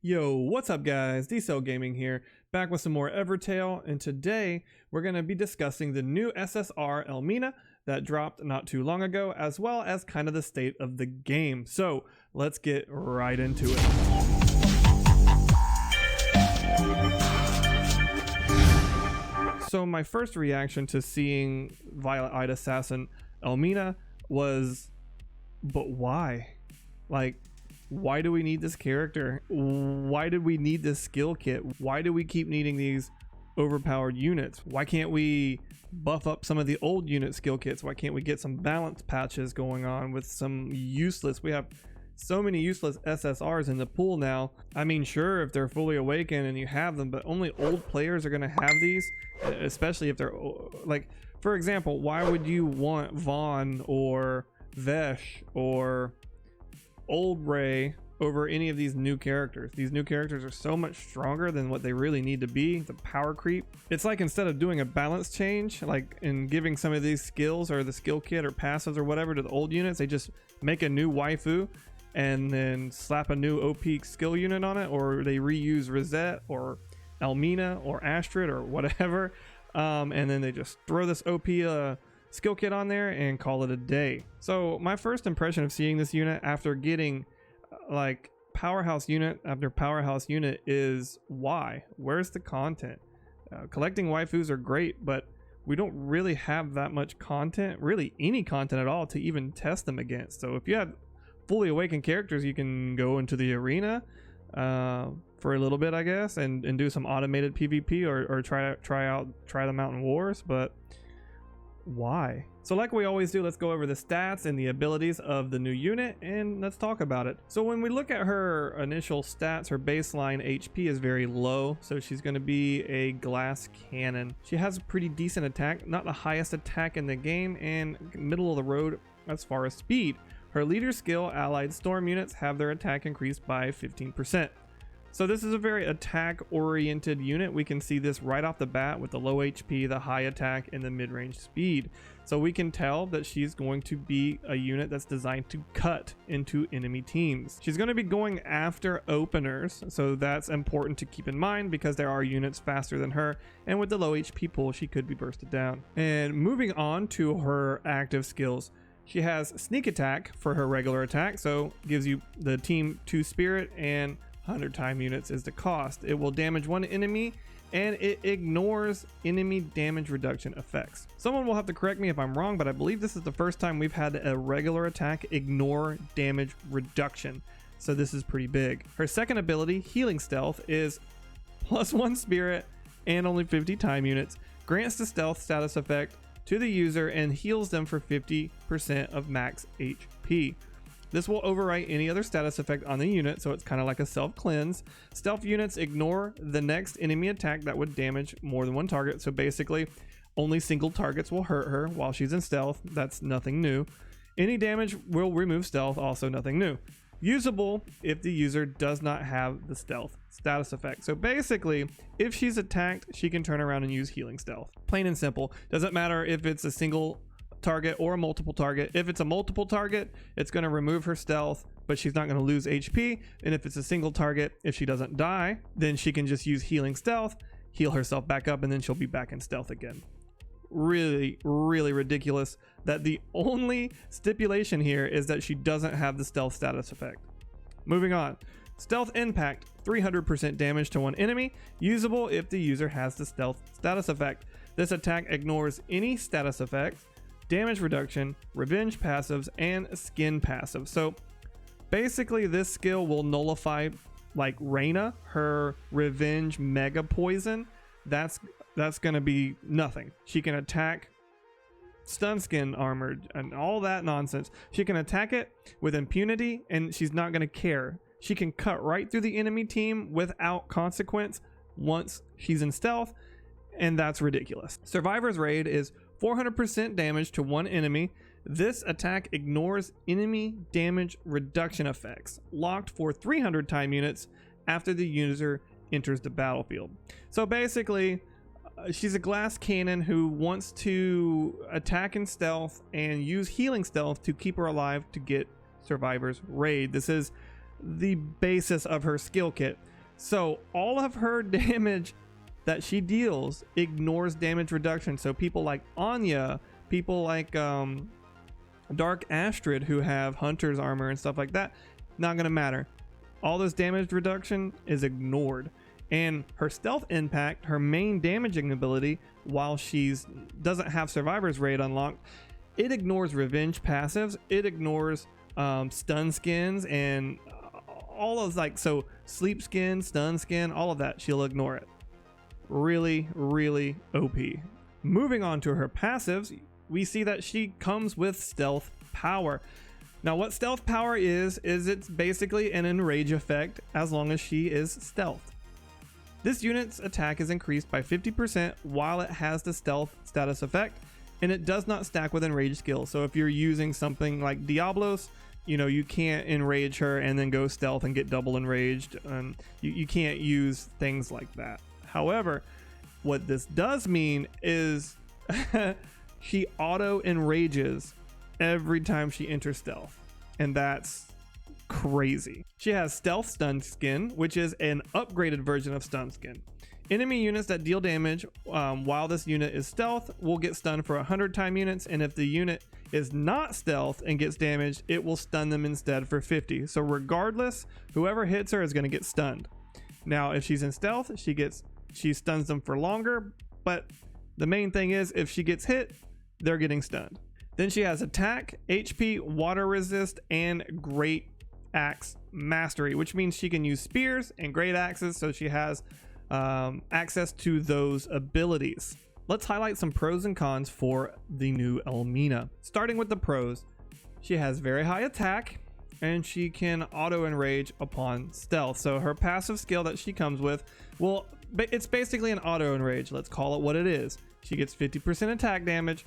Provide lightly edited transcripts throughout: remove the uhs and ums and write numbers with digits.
Yo, what's up guys? d-cellgaming here, back with some more Evertale, and today we're going to be discussing the new SSR ELMINA that dropped not too long ago, as well as kind of the state of the game. So let's get right into it. So my first reaction to seeing Violet Eyed Assassin ELMINA was, but why? Like, why do we need this character? Why did we need this skill kit? Why do we keep needing these overpowered units? Why can't we buff up some of the old unit skill kits? Why can't we get some balance patches going on with some useless? We have so many useless SSRs in the pool now. I mean, sure, if they're fully awakened and you have them, but only old players are going to have these, especially if they're like, for example, why would you want Vaughn or Vesh or Old Ray over any of these new characters? These new characters are so much stronger than what they really need to be. The power creep, it's like instead of doing a balance change, like in giving some of these skills or the skill kit or passives or whatever to the old units, they just make a new waifu and then slap a new OP skill unit on it, or they reuse Rosette or ELMINA or Astrid or whatever, and then they just throw this OP skill kit on there and call it a day. So my first impression of seeing this unit after getting like powerhouse unit after powerhouse unit is, why? Where's the content? Collecting waifus are great, but we don't really have that much content, really any content at all, to even test them against. So if you have fully awakened characters, you can go into the arena for a little bit, I guess, and do some automated PvP or try them out in wars, but why? So like we always do, let's go over the stats and the abilities of the new unit and let's talk about it. So when we look at her initial stats, her baseline HP is very low, so she's going to be a glass cannon. She has a pretty decent attack, not the highest attack in the game, and middle of the road as far as speed. Her leader skill allied storm units have their attack increased by 15%. So this is a very attack oriented unit. We can see this right off the bat with the low HP, the high attack, and the mid-range speed. So we can tell that she's going to be a unit that's designed to cut into enemy teams. She's going to be going after openers, so that's important to keep in mind because there are units faster than her, and with the low HP pool she could be bursted down. And moving on to her active skills, she has sneak attack for her regular attack, so gives you the team 2 spirit, and 100 time units is the cost. It will damage one enemy and it ignores enemy damage reduction effects. Someone will have to correct me if I'm wrong, but I believe this is the first time we've had a regular attack ignore damage reduction, so this is pretty big. Her second ability, healing stealth, is +1 spirit and only 50 time units, grants the stealth status effect to the user and heals them for 50% of max HP. This will overwrite any other status effect on the unit, so it's kind of like a self-cleanse. Stealth units ignore the next enemy attack that would damage more than one target, so basically only single targets will hurt her while she's in stealth. That's nothing new. Any damage will remove stealth, also nothing new. Usable if the user does not have the stealth status effect. So basically, if she's attacked, she can turn around and use healing stealth. Plain and simple. Doesn't matter if it's a single target or a multiple target. If it's a multiple target, it's going to remove her stealth, but she's not going to lose HP. And if it's a single target, if she doesn't die, then she can just use healing stealth, heal herself back up, and then she'll be back in stealth again. Really, really ridiculous that the only stipulation here is that she doesn't have the stealth status effect. Moving on. Stealth impact, 300% damage to one enemy, usable if the user has the stealth status effect. This attack ignores any status effects, damage reduction, revenge passives, and skin passives. So basically this skill will nullify, like Reyna, her revenge mega poison. That's going to be nothing. She can attack stun skin armor and all that nonsense. She can attack it with impunity and she's not going to care. She can cut right through the enemy team without consequence once she's in stealth, and that's ridiculous. Survivor's Raid is 400% damage to one enemy. This attack ignores enemy damage reduction effects, locked for 300 time units after the user enters the battlefield. So basically, she's a glass cannon who wants to attack in stealth and use healing stealth to keep her alive to get Survivor's Raid. This is the basis of her skill kit. So all of her damage that she deals ignores damage reduction. So people like Anya, people like Dark Astrid, who have Hunter's armor and stuff like that, not gonna matter. All this damage reduction is ignored. And her stealth impact, her main damaging ability, while she's doesn't have Survivor's Raid unlocked, it ignores revenge passives, it ignores stun skins, and all of like, so sleep skin, stun skin, all of that, she'll ignore it. Really, really OP. Moving on to her passives, we see that she comes with stealth power. Now what stealth power is it's basically an enrage effect as long as she is stealth. This unit's attack is increased by 50% while it has the stealth status effect, and it does not stack with enrage skills. So if you're using something like Diablos, you know, you can't enrage her and then go stealth and get double enraged. You can't use things like that. However, what this does mean is she auto enrages every time she enters stealth, and that's crazy. She has stealth stun skin, which is an upgraded version of stun skin. Enemy units that deal damage while this unit is stealth will get stunned for 100 time units, and if the unit is not stealth and gets damaged, it will stun them instead for 50. So regardless, whoever hits her is going to get stunned. Now if she's in stealth, she stuns them for longer, but the main thing is if she gets hit, they're getting stunned. Then she has attack, HP, water resist, and great axe mastery, which means she can use spears and great axes, so she has access to those abilities. Let's highlight some pros and cons for the new ELMINA. Starting with the pros, she has very high attack and she can auto enrage upon stealth. So her passive skill that she comes with, well, it's basically an auto enrage. Let's call it what it is. She gets 50% attack damage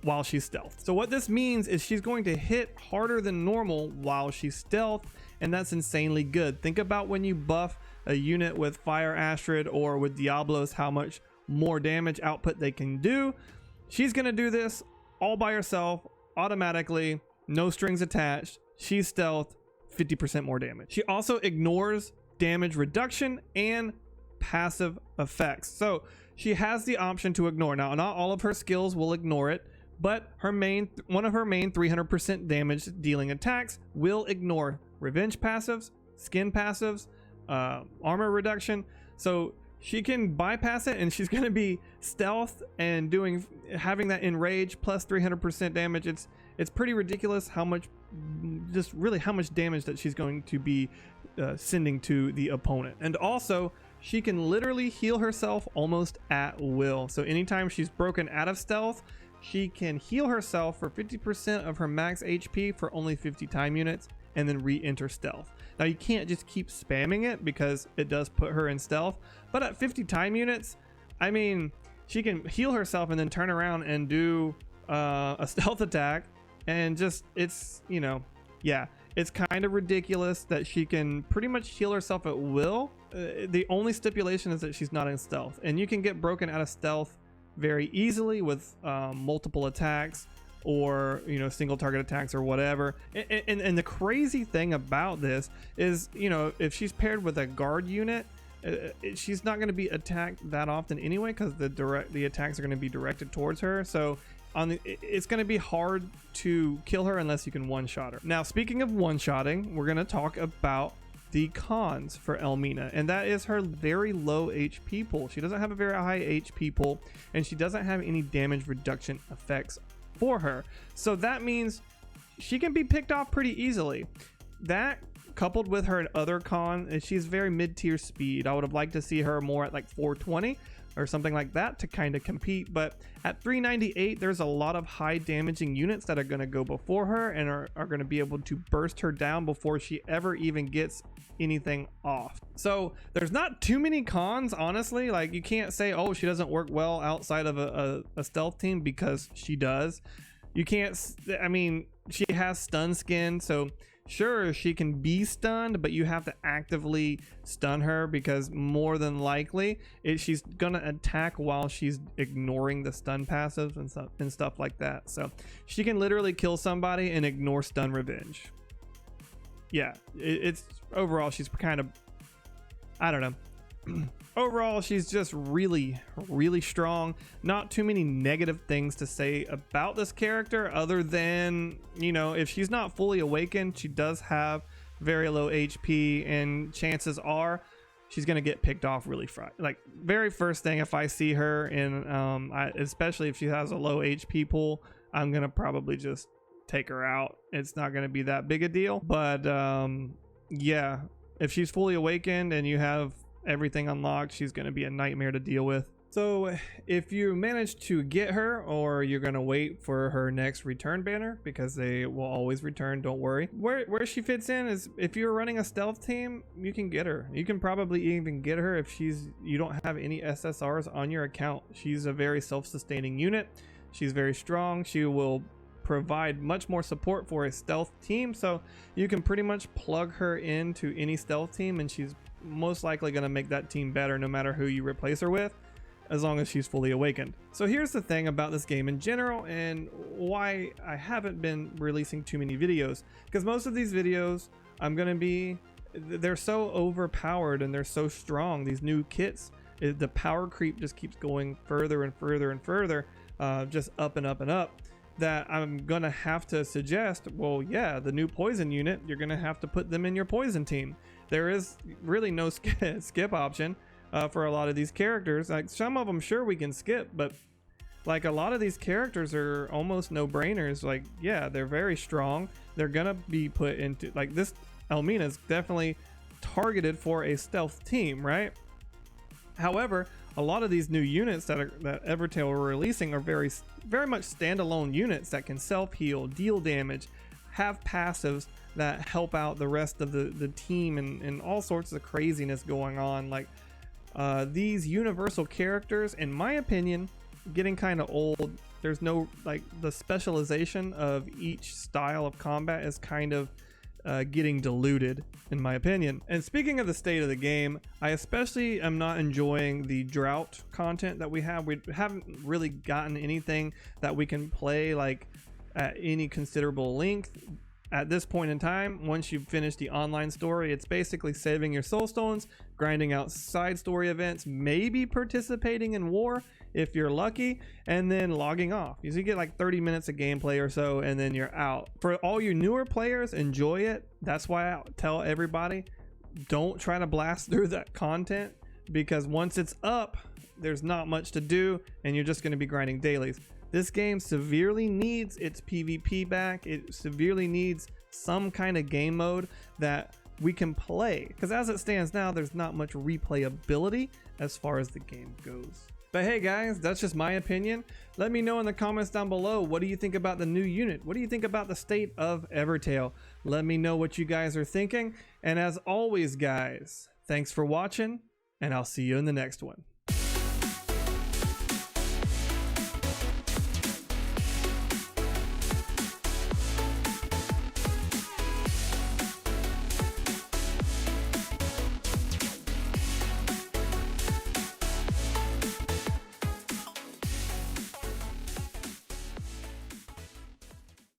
while she's stealth. So what this means is she's going to hit harder than normal while she's stealth, and that's insanely good. Think about when you buff a unit with Fire Astrid or with Diablos, how much more damage output they can do. She's gonna do this all by herself, automatically, no strings attached. She's stealth, 50% more damage. She also ignores damage reduction and passive effects. So she has the option to ignore. Now, not all of her skills will ignore it, but one of her main 300% damage dealing attacks will ignore revenge passives, skin passives, armor reduction. So she can bypass it, and she's going to be stealth and having that enrage plus 300% damage. It's pretty ridiculous how much damage that she's going to be sending to the opponent. And also, she can literally heal herself almost at will. So anytime she's broken out of stealth, she can heal herself for 50% of her max HP for only 50 time units and then re-enter stealth. Now you can't just keep spamming it because it does put her in stealth, but at 50 time units, I mean, she can heal herself and then turn around and do a stealth attack, and just, it's, you know, yeah, it's kind of ridiculous that she can pretty much heal herself at will. The only stipulation is that she's not in stealth, and you can get broken out of stealth very easily with multiple attacks, or, you know, single target attacks or whatever. And the crazy thing about this is, you know, if she's paired with a guard unit, she's not going to be attacked that often anyway, because the attacks are going to be directed towards her. So it's going to be hard to kill her unless you can one-shot her. Now, speaking of one-shotting, we're going to talk about the cons for ELMINA, and that is her very low HP pool. She doesn't have a very high HP pool, and she doesn't have any damage reduction effects for her. So that means she can be picked off pretty easily. That coupled with her other con is she's very mid-tier speed. I would have liked to see her more at like 420 or something like that to kind of compete, but at 398 there's a lot of high damaging units that are going to go before her and are going to be able to burst her down before she ever even gets anything off. So there's not too many cons, honestly. Like, you can't say, oh, she doesn't work well outside of a stealth team, because she does. You can't, I mean, she has stun skin, so sure, she can be stunned, but you have to actively stun her, because more than likely she's gonna attack while she's ignoring the stun passives and stuff like that. So she can literally kill somebody and ignore stun revenge. Yeah, it's overall, she's kind of I don't know. Overall, she's just really strong. Not too many negative things to say about this character other than, you know, if she's not fully awakened, she does have very low HP, and chances are she's gonna get picked off really like very first thing. If I see her in especially if she has a low HP pool, I'm gonna probably just take her out. It's not gonna be that big a deal, but yeah, if she's fully awakened and you have everything unlocked, she's going to be a nightmare to deal with. So if you manage to get her, or you're going to wait for her next return banner, because they will always return, don't worry. Where she fits in is if you're running a stealth team, you can get her. You can probably even get her if you don't have any SSRs on your account. She's a very self-sustaining unit. She's very strong. She will provide much more support for a stealth team, so you can pretty much plug her into any stealth team and she's most likely going to make that team better no matter who you replace her with, as long as she's fully awakened. So here's the thing about this game in general and why I haven't been releasing too many videos, because most of these videos they're so overpowered and they're so strong, these new kits. The power creep just keeps going further and further and further, just up and up and up, that I'm gonna have to suggest, well, yeah, the new poison unit, you're gonna have to put them in your poison team. There is really no skip option for a lot of these characters. Like some of them, sure, we can skip, but like a lot of these characters are almost no-brainers. Like, yeah, they're very strong. They're gonna be put into, like, this ELMINA is definitely targeted for a stealth team, right? However, a lot of these new units that Evertale are releasing are very much standalone units that can self-heal, deal damage, have passives that help out the rest of the team, and all sorts of craziness going on. Like these universal characters, in my opinion, getting kind of old. There's no, like, the specialization of each style of combat is kind of getting diluted, in my opinion. And speaking of the state of the game, I especially am not enjoying the drought content that we have. We haven't really gotten anything that we can play like at any considerable length at this point in time. Once you've finished the online story, it's basically saving your soul stones, grinding out side story events, maybe participating in war if you're lucky, and then logging off. You get like 30 minutes of gameplay or so, and then you're out. For all you newer players, enjoy it. That's why I tell everybody, don't try to blast through that content, because once it's up, there's not much to do, and you're just going to be grinding dailies. This game severely needs its PvP back. It severely needs some kind of game mode that we can play, because as it stands now, there's not much replayability as far as the game goes. But hey guys, that's just my opinion. Let me know in the comments down below, what do you think about the new unit? What do you think about the state of Evertale? Let me know what you guys are thinking. And as always guys, thanks for watching, and I'll see you in the next one.